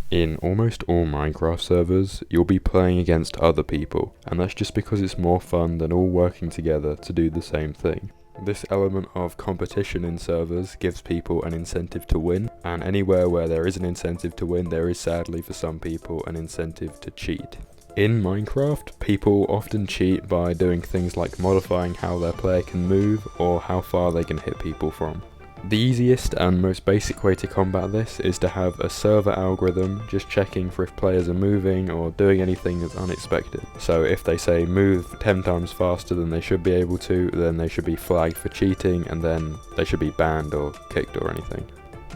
In almost all Minecraft servers, you'll be playing against other people, and that's just because it's more fun than all working together to do the same thing. This element of competition in servers gives people an incentive to win, and anywhere where there is an incentive to win, there is sadly for some people an incentive to cheat. In Minecraft, people often cheat by doing things like modifying how their player can move or how far they can hit people from. The easiest and most basic way to combat this is to have a server algorithm just checking for if players are moving or doing anything that's unexpected. So if they say move 10 times faster than they should be able to, then they should be flagged for cheating and then they should be banned or kicked or anything.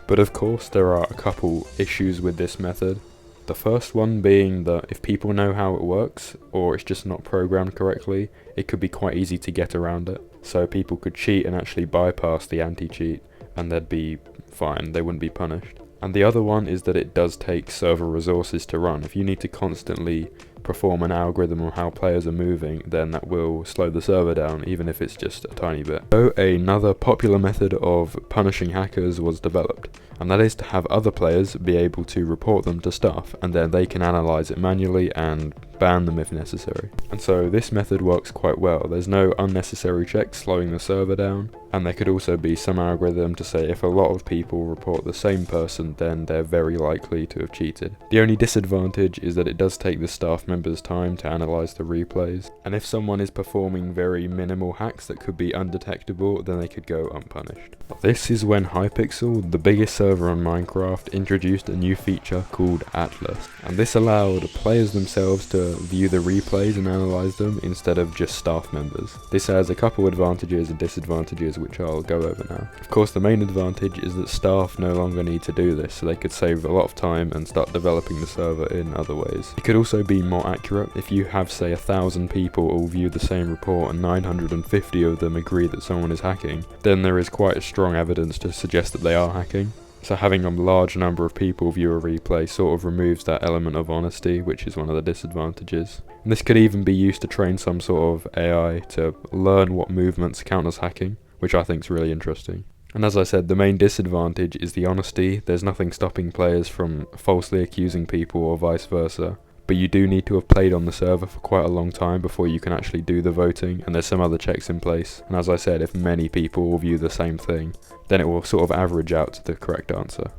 But of course there are a couple issues with this method. The first one being that if people know how it works, or it's just not programmed correctly, it could be quite easy to get around it. So people could cheat and actually bypass the anti-cheat, and they'd be fine, they wouldn't be punished. And the other one is that it does take server resources to run. If you need to constantly perform an algorithm on how players are moving, then that will slow the server down, even if it's just a tiny bit. So another popular method of punishing hackers was developed, and that is to have other players be able to report them to staff, and then they can analyze it manually and ban them if necessary. And so this method works quite well. There's no unnecessary checks slowing the server down, and there could also be some algorithm to say if a lot of people report the same person, then they're very likely to have cheated. The only disadvantage is that it does take the staff members time to analyze the replays, and if someone is performing very minimal hacks that could be undetectable, then they could go unpunished. This is when Hypixel, the biggest server on Minecraft, introduced a new feature called Atlas, and this allowed players themselves to view the replays and analyze them instead of just staff members. This has a couple advantages and disadvantages which I'll go over now. Of course, the main advantage is that staff no longer need to do this, so they could save a lot of time and start developing the server in other ways. It could also be more accurate. If you have, say, 1,000 people all view the same report and 950 of them agree that someone is hacking, then there is quite a strong evidence to suggest that they are hacking. So having a large number of people view a replay sort of removes that element of honesty, which is one of the disadvantages. And this could even be used to train some sort of AI to learn what movements count as hacking, which I think is really interesting. And as I said, the main disadvantage is the honesty. There's nothing stopping players from falsely accusing people or vice versa. But you do need to have played on the server for quite a long time before you can actually do the voting, and there's some other checks in place. And as I said, if many people will view the same thing, then it will sort of average out to the correct answer.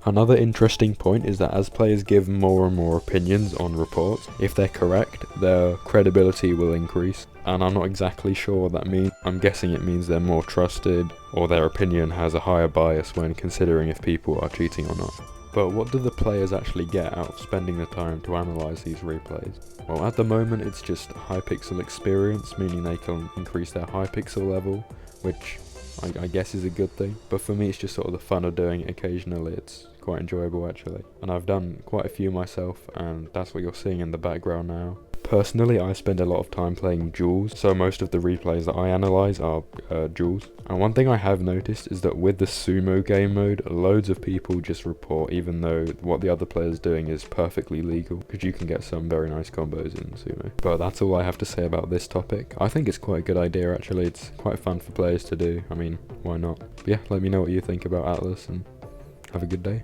Another interesting point is that as players give more and more opinions on reports, if they're correct, their credibility will increase. And I'm not exactly sure what that means. I'm guessing it means they're more trusted, or their opinion has a higher bias when considering if people are cheating or not. But what do the players actually get out of spending the time to analyze these replays? Well, at the moment it's just Hypixel experience, meaning they can increase their Hypixel level, which I guess is a good thing. But for me it's just sort of the fun of doing it occasionally. It's quite enjoyable actually. And I've done quite a few myself, and that's what you're seeing in the background now. Personally, I spend a lot of time playing duels, so most of the replays that I analyze are duels. And one thing I have noticed is that with the sumo game mode, loads of people just report even though what the other player's doing is perfectly legal, because you can get some very nice combos in sumo. But that's all I have to say about this topic. I think it's quite a good idea actually. It's quite fun for players to do. I mean, why not? But yeah, let me know what you think about Atlas, and have a good day.